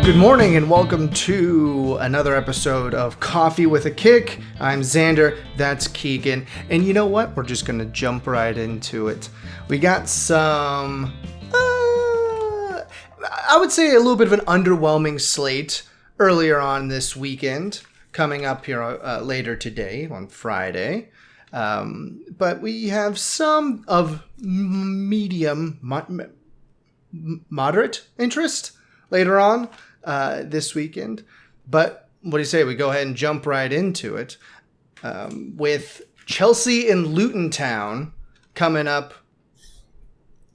Good morning and welcome to another episode of Coffee with a Kick. I'm Zander, that's Kegan, and you know what? We're just gonna jump right into it. We got some, I would say a little bit of an underwhelming slate earlier on this weekend, coming up here later today on Friday. But we have some of moderate interest later on this weekend. But what do you say? We go ahead and jump right into it with Chelsea and Luton Town coming up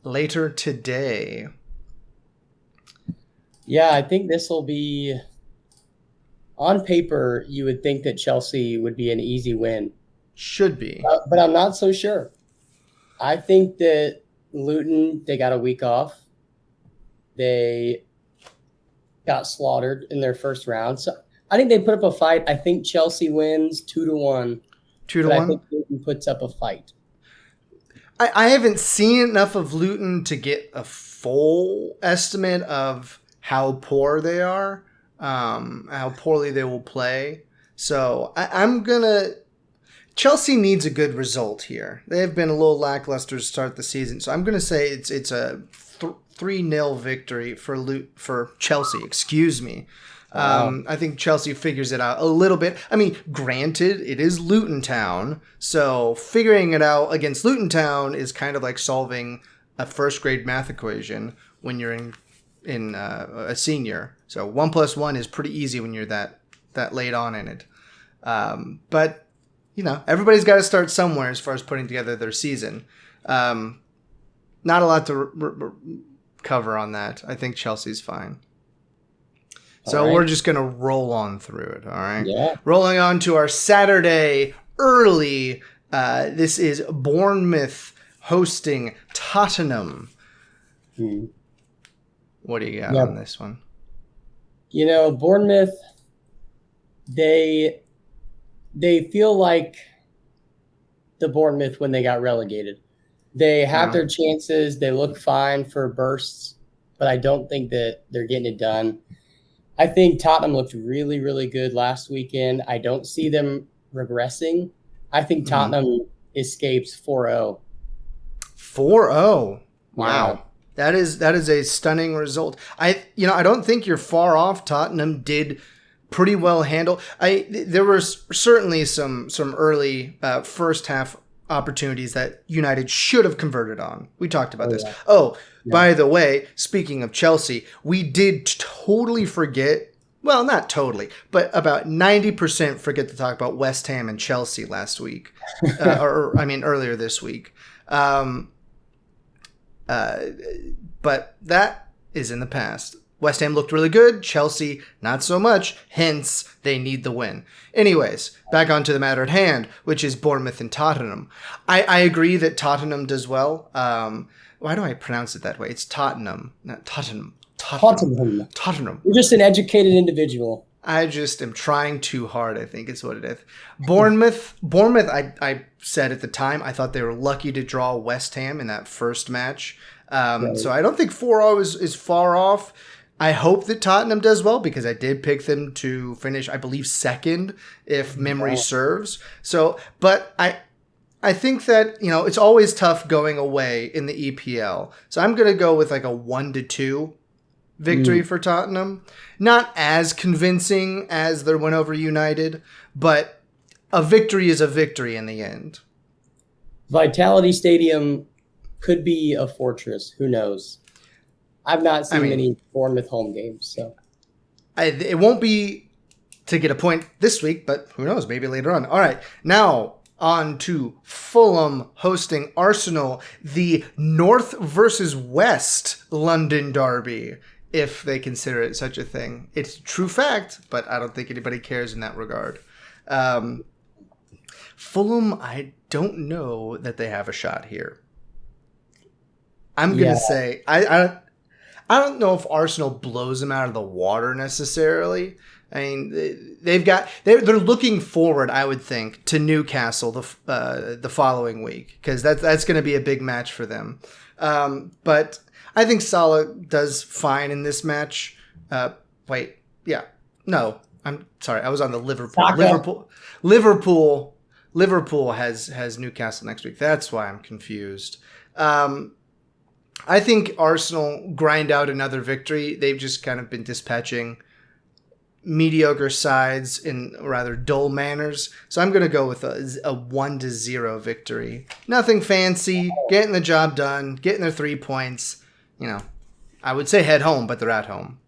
later today. Yeah, I think this will be, on paper, you would think that Chelsea would be an easy win. Should be. But I'm not so sure. I think that Luton, they got a week off. They got slaughtered in their first round. So I think they put up a fight. I think Chelsea wins 2-1. 2-1? I think Luton puts up a fight. I haven't seen enough of Luton to get a full estimate of how poor they are, how poorly they will play. So I'm going to... Chelsea needs a good result here. They have been a little lackluster to start the season. So I'm going to say it's a 3-0 victory for Chelsea. Excuse me. I think Chelsea figures it out a little bit. I mean, granted, it is Luton Town, so figuring it out against Luton Town is kind of like solving a first grade math equation when you're in a senior. So 1 + 1 is pretty easy when you're that late on in it. But you know, everybody's got to start somewhere as far as putting together their season. Not a lot to cover on that. I think Chelsea's fine. So we're just going to roll on through it, all right? Yeah. Rolling on to our Saturday early. This is Bournemouth hosting Tottenham. What do you got on this one? You know, Bournemouth, they feel like the Bournemouth when they got relegated. They have their chances. They look fine for bursts, but I don't think that they're getting it done. I think Tottenham looked really, really good last weekend. I don't see them regressing. I think Tottenham escapes 4-0. 4-0. Wow. Yeah. That is a stunning result. I don't think you're far off. Tottenham did pretty well handle. There were certainly some early first half opportunities that United should have converted on. We talked about this. Yeah. By the way, speaking of Chelsea, we did totally forget, well, not totally, but about 90% forget to talk about West Ham and Chelsea last week. Earlier this week. But that is in the past. West Ham looked really good. Chelsea, not so much. Hence, they need the win. Anyways, back onto the matter at hand, which is Bournemouth and Tottenham. I agree that Tottenham does well. Why do I pronounce it that way? It's Tottenham, not Tottenham. Tottenham. You're just an educated individual. I just am trying too hard, I think is what it is. Bournemouth, I said at the time, I thought they were lucky to draw West Ham in that first match. So I don't think 4-0 is far off. I hope that Tottenham does well because I did pick them to finish, I believe, second if memory serves. So, but I think that, it's always tough going away in the EPL. So I'm going to go with like a 1-2 victory for Tottenham. Not as convincing as their win over United, but a victory is a victory in the end. Vitality Stadium could be a fortress. Who knows? I've not seen many Bournemouth home games, so it won't be to get a point this week, but who knows? Maybe later on. All right, now on to Fulham hosting Arsenal, the North versus West London derby, if they consider it such a thing. It's a true fact, but I don't think anybody cares in that regard. Fulham, I don't know that they have a shot here. I'm gonna say I don't know if Arsenal blows them out of the water necessarily. I mean, they're looking forward, I would think, to Newcastle the following week because that's going to be a big match for them. But I think Salah does fine in this match. Wait, yeah. No, I'm sorry. I was on the Liverpool. Saka. Liverpool has Newcastle next week. That's why I'm confused. I think Arsenal grind out another victory. They've just kind of been dispatching mediocre sides in rather dull manners. So I'm going to go with a 1-0 victory. Nothing fancy, getting the job done, getting their 3 points. I would say head home, but they're at home.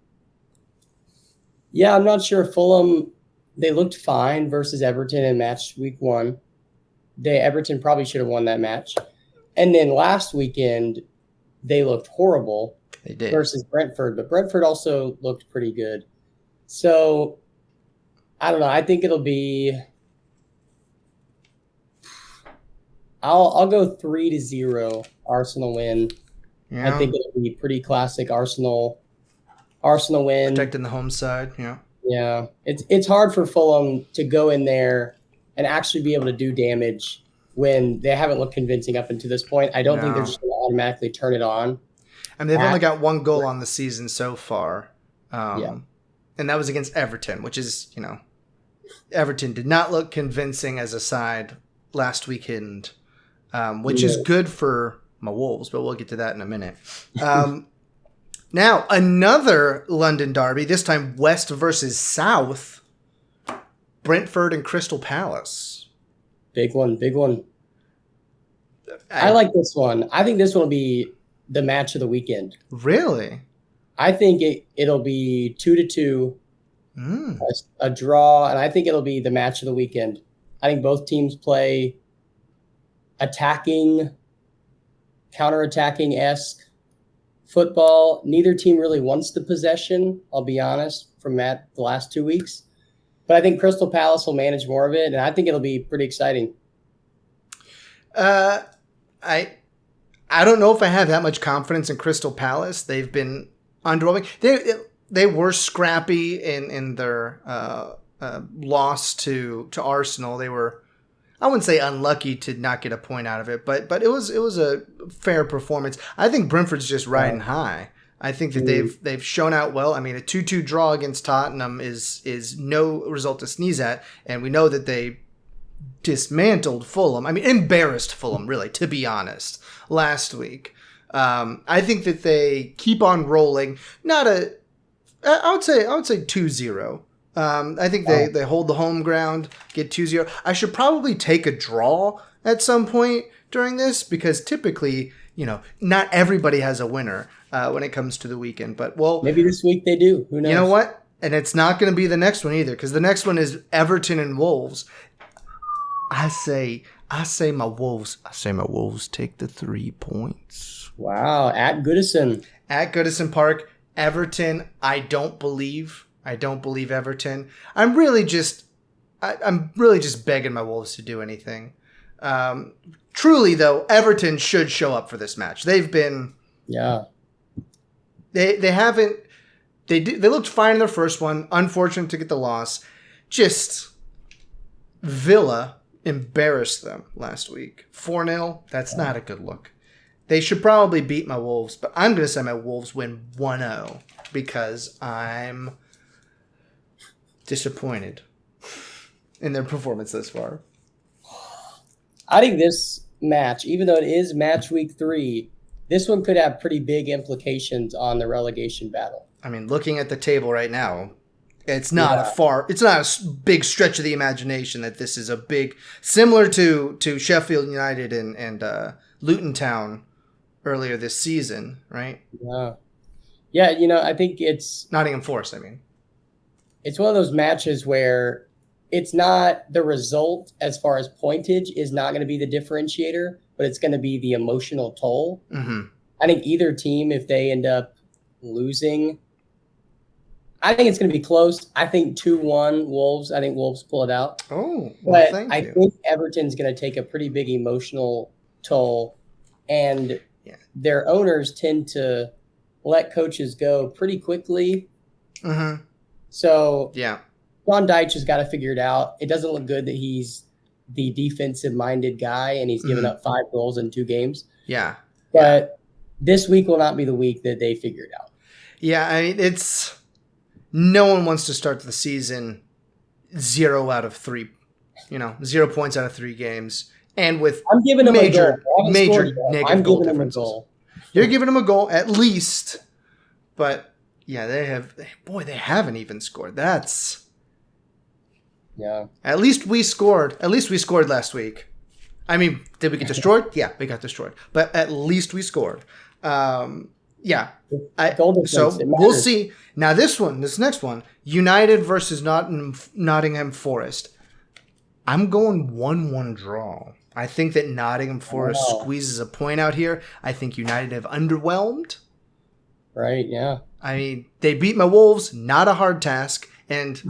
Yeah, I'm not sure. Fulham, they looked fine versus Everton in match week 1. Everton probably should have won that match. And then last weekend, they looked horrible. They did. Versus Brentford, but Brentford also looked pretty good. So, I don't know. I think it'll be. I'll go 3-0 Arsenal win. Yeah. I think it'll be pretty classic Arsenal win. Protecting the home side. Yeah. Yeah, it's hard for Fulham to go in there and actually be able to do damage when they haven't looked convincing up until this point. I don't think they're just going to automatically turn it on. And they've only got 1 goal on the season so far. And that was against Everton, which is, Everton did not look convincing as a side last weekend, which is good for my Wolves, but we'll get to that in a minute. Now, another London derby, this time West versus South, Brentford and Crystal Palace. Big one. I like this one. I think this one will be the match of the weekend. Really? I think it'll be 2-2, a draw, and I think it'll be the match of the weekend. I think both teams play attacking, counter-attacking-esque football. Neither team really wants the possession, I'll be honest, from the last 2 weeks. But I think Crystal Palace will manage more of it, and I think it'll be pretty exciting. I don't know if I have that much confidence in Crystal Palace. They've been underwhelming. They were scrappy in their loss to Arsenal. They were, I wouldn't say unlucky to not get a point out of it, but it was a fair performance. I think Brentford's just riding high. I think that they've shown out well. I mean, a 2-2 draw against Tottenham is no result to sneeze at, and we know that they dismantled Fulham. I mean, embarrassed Fulham, really, to be honest, last week. I think that they keep on rolling. I would say 2-0. I think they hold the home ground, get 2-0. I should probably take a draw at some point during this because typically, not everybody has a winner when it comes to the weekend. But maybe this week they do. Who knows? You know what? And it's not going to be the next one either because the next one is Everton and Wolves. I say my Wolves. I say my Wolves take the 3 points. Wow, at Goodison Park, Everton. I don't believe Everton. I'm really just begging my Wolves to do anything. Truly though, Everton should show up for this match. They've been They haven't. They looked fine in their first one. Unfortunate to get the loss. Just Villa embarrassed them last week. 4-0. That's not a good look. They should probably beat my Wolves, but I'm going to say my Wolves win 1-0 because I'm disappointed in their performance thus far. I think this match, even though it is match week 3, this one could have pretty big implications on the relegation battle. I mean, looking at the table right now, it's not a big stretch of the imagination that this is a big, similar to Sheffield United and Luton Town earlier this season, right? Yeah, I think it's Nottingham Forest. I mean, it's one of those matches where it's not the result as far as pointage is not going to be the differentiator, but it's going to be the emotional toll. Mm-hmm. I think either team, if they end up losing, I think it's going to be close. I think 2-1 Wolves. I think Wolves pull it out. Oh, well, but I think Everton's going to take a pretty big emotional toll, and their owners tend to let coaches go pretty quickly. Mm-hmm. So John Deitch has got to figure it out. It doesn't look good that he's the defensive-minded guy and he's given up 5 goals in 2 games. Yeah. But this week will not be the week that they figure it out. Yeah, I mean, no one wants to start the season 0 out of 3, 0 points out of 3 games, and with I'm giving him a goal. major negative goal differences. Goal. You're giving him a goal at least, but yeah, they haven't even scored. Yeah. At least we scored. At least we scored last week. I mean, did we get destroyed? Yeah, we got destroyed, but at least we scored. Yeah. So we'll see. Now this next one, United versus Nottingham Forest. I'm going 1-1 draw. I think that Nottingham Forest squeezes a point out here. I think United have underwhelmed. Right, yeah. I mean, they beat my Wolves, not a hard task, and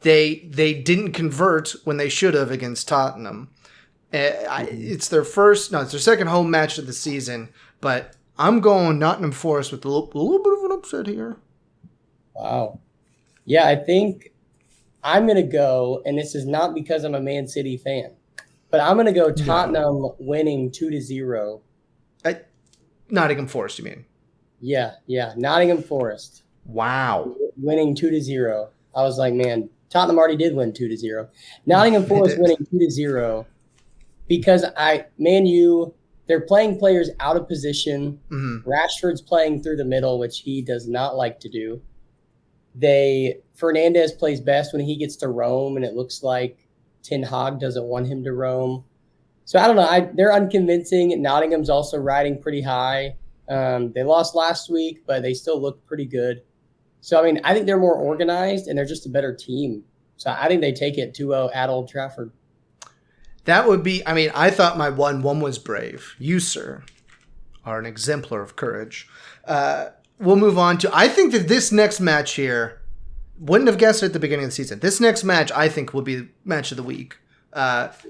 they didn't convert when they should have against Tottenham. It's their second home match of the season, but I'm going Nottingham Forest with a little bit of an upset here. Wow. Yeah, I think I'm going to go, and this is not because I'm a Man City fan, but I'm going to go Tottenham winning 2-0. Nottingham Forest, you mean? Yeah. Nottingham Forest. Wow. Winning 2-0. I was like, man, Tottenham already did win 2-0. Nottingham Forest winning 2-0 because they're playing players out of position. Mm-hmm. Rashford's playing through the middle, which he does not like to do. Fernandes plays best when he gets to roam, and it looks like Ten Hag doesn't want him to roam. So I don't know. They're unconvincing. Nottingham's also riding pretty high. They lost last week, but they still look pretty good. So, I mean, I think they're more organized, and they're just a better team. So I think they take it 2-0 at Old Trafford. That would be, I mean, I thought my 1-1 was brave. You, sir, are an exemplar of courage. We'll move on to, I think that this next match here, wouldn't have guessed it at the beginning of the season. This next match, I think, will be match of the week.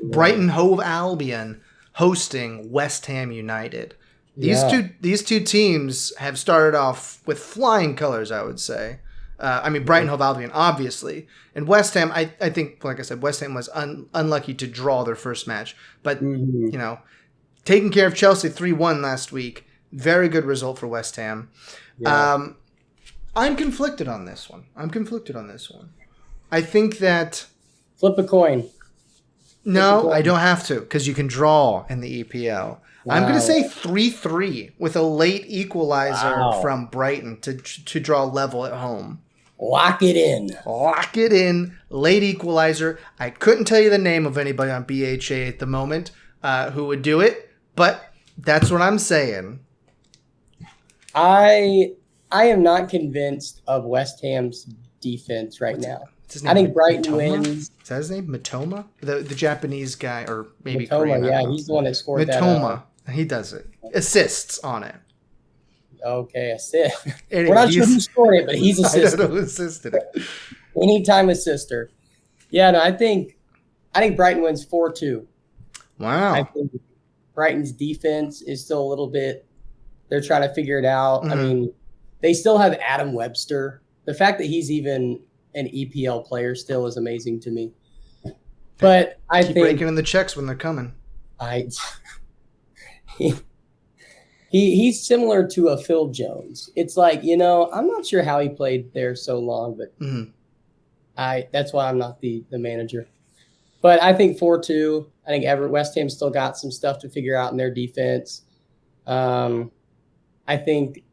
Brighton Hove Albion hosting West Ham United. These two teams have started off with flying colors, I would say. Brighton Hove Albion, obviously. And West Ham, I think, like I said, West Ham was unlucky to draw their first match. But, taking care of Chelsea 3-1 last week, very good result for West Ham. Yeah. I'm conflicted on this one. I think that... Flip a coin. No, I don't have to, because you can draw in the EPL. Wow. I'm going to say 3-3 with a late equalizer from Brighton to draw level at home. Lock it in. Late equalizer. I couldn't tell you the name of anybody on BHA at the moment who would do it, but that's what I'm saying. I am not convinced of West Ham's defense right now. I think Brighton wins. Is that his name? Matoma? The Japanese guy, or maybe Matoma, Korean. Yeah, he's the one that scored Matoma. He does it. Assists on it. Okay, assist. We're not sure who scored it, but he's assisted. I don't know who assisted it. Anytime assister. Yeah, no, I think Brighton wins 4-2. Wow. I think Brighton's defense is still a little bit, they're trying to figure it out. Mm-hmm. I mean, they still have Adam Webster. The fact that he's even an EPL player still is amazing to me. But I think breaking in the checks when they're coming. He's similar to a Phil Jones. It's like, I'm not sure how he played there so long, but that's why I'm not the manager. But I think 4-2. I think West Ham still got some stuff to figure out in their defense. I think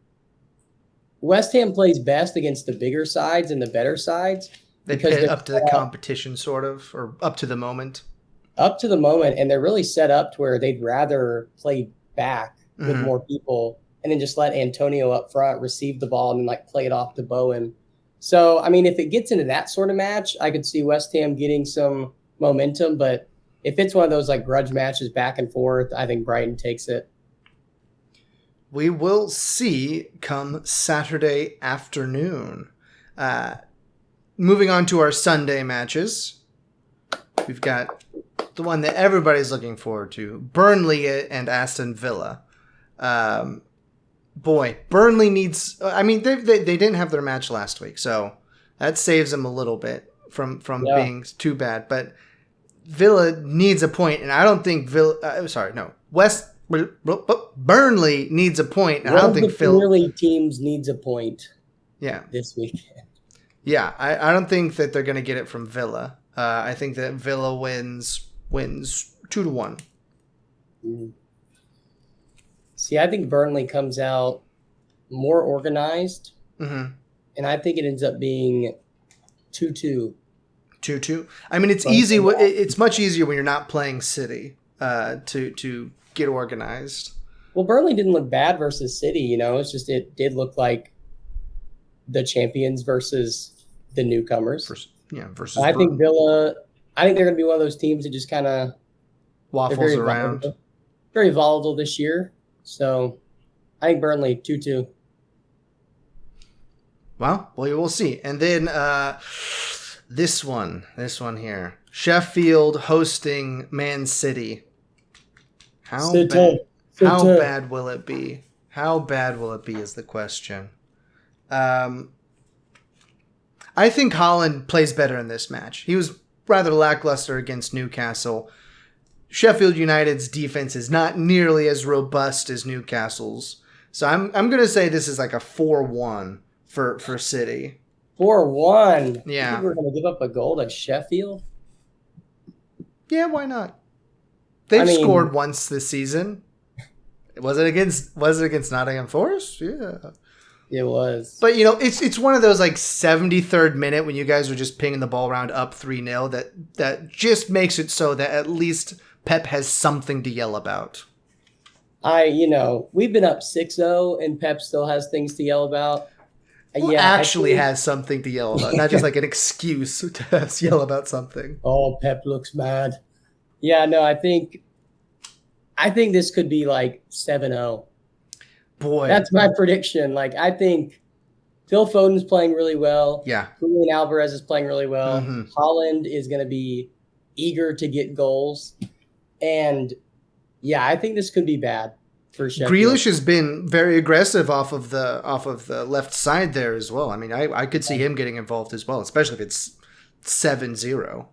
West Ham plays best against the bigger sides and the better sides. They play up to the competition, sort of, or up to the moment. Up to the moment, and they're really set up to where they'd rather play back with more people and then just let Antonio up front receive the ball and then play it off to Bowen. So, I mean, if it gets into that sort of match, I could see West Ham getting some momentum. But if it's one of those grudge matches back and forth, I think Brighton takes it. We will see come Saturday afternoon. Moving on to our Sunday matches. We've got the one that everybody's looking forward to, Burnley and Aston Villa. Burnley needs... they didn't have their match last week, so that saves them a little bit from being too bad. But Villa needs a point, and I don't think Burnley needs a point, and I don't think Premier League teams needs a point. Yeah, this weekend. Yeah, I don't think that they're going to get it from Villa. I think that Villa wins 2-1. Mm. See, I think Burnley comes out more organized, Mm-hmm. and I think it ends up being 2-2. 2-2. I mean, it's easy. It's much easier when you're not playing City to get organized. Well, Burnley didn't look bad versus City. It's just it did look like the champions versus the newcomers. Versus. I think Villa. I think they're going to be one of those teams that just kind of waffles around. Very volatile this year. So I think Burnley 2-2. Well, we'll see. And then this one here, Sheffield hosting Man City. How bad will it be? How bad will it be is the question. I think Haaland plays better in this match. He was rather lackluster against Newcastle. Sheffield United's defense is not nearly as robust as Newcastle's. So I'm going to say this is like a 4-1 for City. 4-1? Yeah. You think we're going to give up a goal to Sheffield? Yeah, why not? They've scored once this season. Was it against Nottingham Forest? Yeah. It was. But, it's one of those, 73rd minute when you guys are just pinging the ball around up 3-0 that just makes it so that at least Pep has something to yell about. We've been up 6-0 and Pep still has things to yell about. Has something to yell about, not just like an excuse to yell about something. Oh, Pep looks mad. Yeah, no, I think this could be 7-0. Boy, that's my prediction. I think Phil Foden's playing really well. Yeah, Julian Alvarez is playing really well. Mm-hmm. Haaland is going to be eager to get goals, and yeah, I think this could be bad for Sheffield. Grealish has been very aggressive off of the left side there as well. I mean, I could see him getting involved as well, especially if it's 7-0.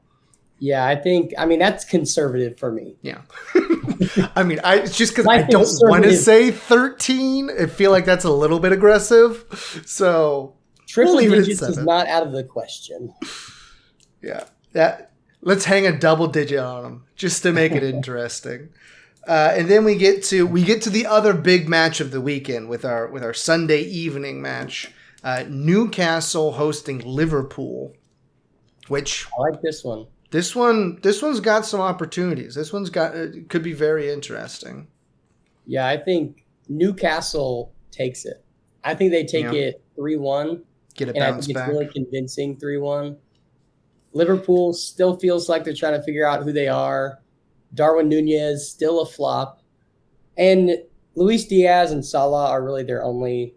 Yeah, that's conservative for me. Yeah. It's just because I don't want to say 13. I feel like that's a little bit aggressive. So triple digits is not out of the question. Yeah. Let's hang a double digit on them just to make it interesting. And then we get to the other big match of the weekend with our Sunday evening match. Newcastle hosting Liverpool, which I like this one. This one's got some opportunities. This one's could be very interesting. Yeah, I think Newcastle takes it. I think they take it 3-1. Get a bounce back. It's really convincing 3-1. Liverpool still feels like they're trying to figure out who they are. Darwin Nunez still a flop, and Luis Diaz and Salah are really their only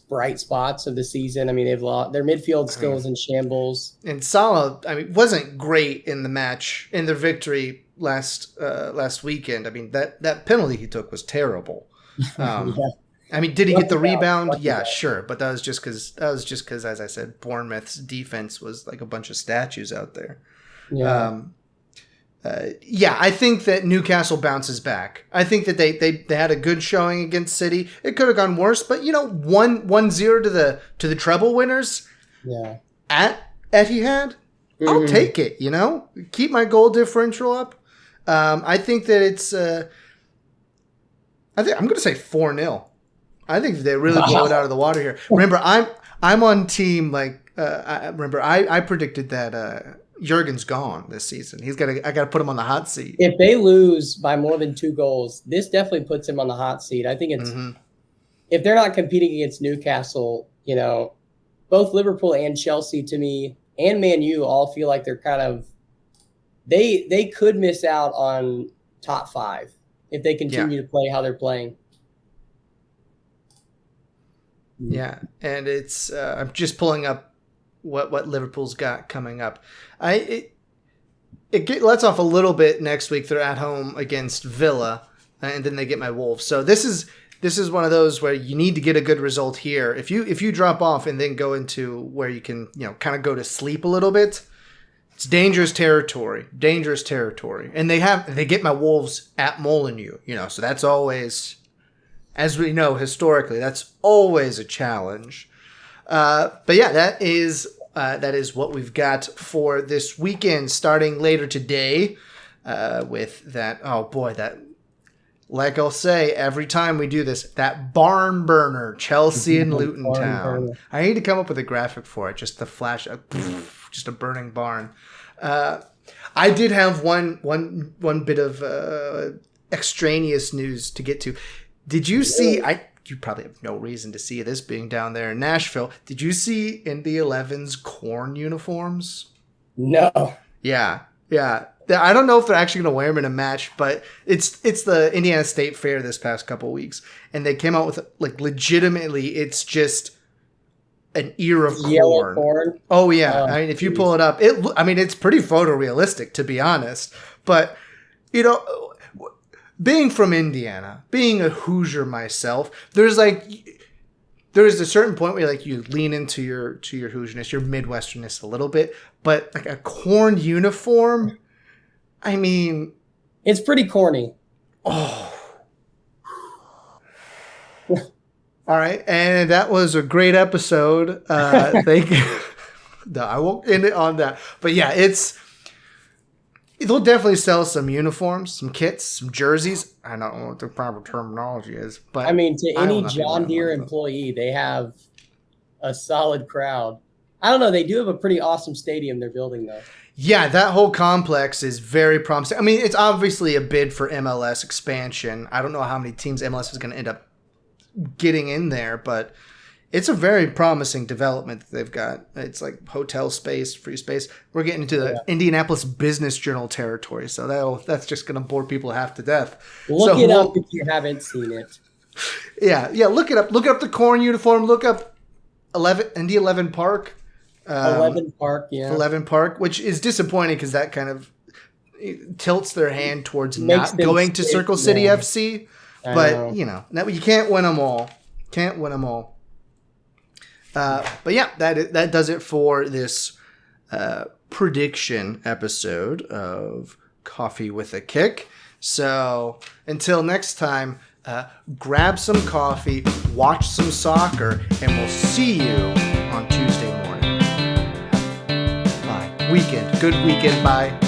bright spots of the season. They've lost their midfield still is in shambles. And Salah, wasn't great in the match in their victory last weekend. That penalty he took was terrible. Yeah. Did he get the rebound? Yeah, sure, but that was just because, as I said, Bournemouth's defense was like a bunch of statues out there. Yeah. I think that Newcastle bounces back. I think that they had a good showing against City. It could have gone worse, but 1-0 to the treble winners. Yeah. At Etihad, I'll take it. Keep my goal differential up. I think that it's. I'm going to say 4-0. I think they really blow it out of the water here. Remember, I'm on team I predicted that. Jurgen's gone this season. I got to put him on the hot seat. If they lose by more than 2 goals, this definitely puts him on the hot seat. I think it's if they're not competing against Newcastle, both Liverpool and Chelsea to me and Man U all feel like they're kind of they could miss out on top 5 if they continue to play how they're playing. Yeah, and it's I'm just pulling up what Liverpool's got coming up. It lets off a little bit next week. They're at home against Villa, and then they get my Wolves. So this is one of those where you need to get a good result here. If you drop off and then go into where you can kind of go to sleep a little bit, it's dangerous territory. And they get my Wolves at Molineux. So that's always, as we know historically, that's always a challenge. But yeah, that is what we've got for this weekend, starting later today with that. Oh boy, that, like I'll say every time we do this, that barn burner, Chelsea and Luton Town. I need to come up with a graphic for it, just the flash, just a burning barn. I did have one bit of extraneous news to get to. Did you see? You probably have no reason to see this being down there in Nashville. Did you see Indy 11's corn uniforms? No. Yeah. I don't know if they're actually going to wear them in a match, but it's the Indiana State Fair this past couple weeks, and they came out with, like, legitimately, it's just an ear of Yellow corn. Oh yeah, I mean, if you pull it up, it's pretty photorealistic, to be honest. But being from Indiana, being a Hoosier myself, there's a certain point where you lean into your Hoosierness, your Midwesternness a little bit, but like a corn uniform, I mean, it's pretty corny. Oh. All right, and that was a great episode. Thank you. No, I won't end it on that. But yeah, they'll definitely sell some uniforms, some kits, some jerseys. I don't know what the proper terminology is, but I mean, to any John Deere employee, they have a solid crowd. I don't know. They do have a pretty awesome stadium they're building, though. Yeah, that whole complex is very promising. I mean, it's obviously a bid for MLS expansion. I don't know how many teams MLS is going to end up getting in there, but it's a very promising development that they've got. It's like hotel space, free space. We're getting into the Indianapolis Business Journal territory, so that's just going to bore people half to death. Look it up if you haven't seen it. Yeah, look it up. Look up the corn uniform. Look up Indy 11 Park. 11 Park, yeah. 11 Park, which is disappointing because that kind of tilts their hand towards not going to Circle City FC. But, you can't win them all. Can't win them all. But yeah, that does it for this prediction episode of Coffee with a Kick. So until next time, grab some coffee, watch some soccer, and we'll see you on Tuesday morning. Bye. Good weekend. Bye.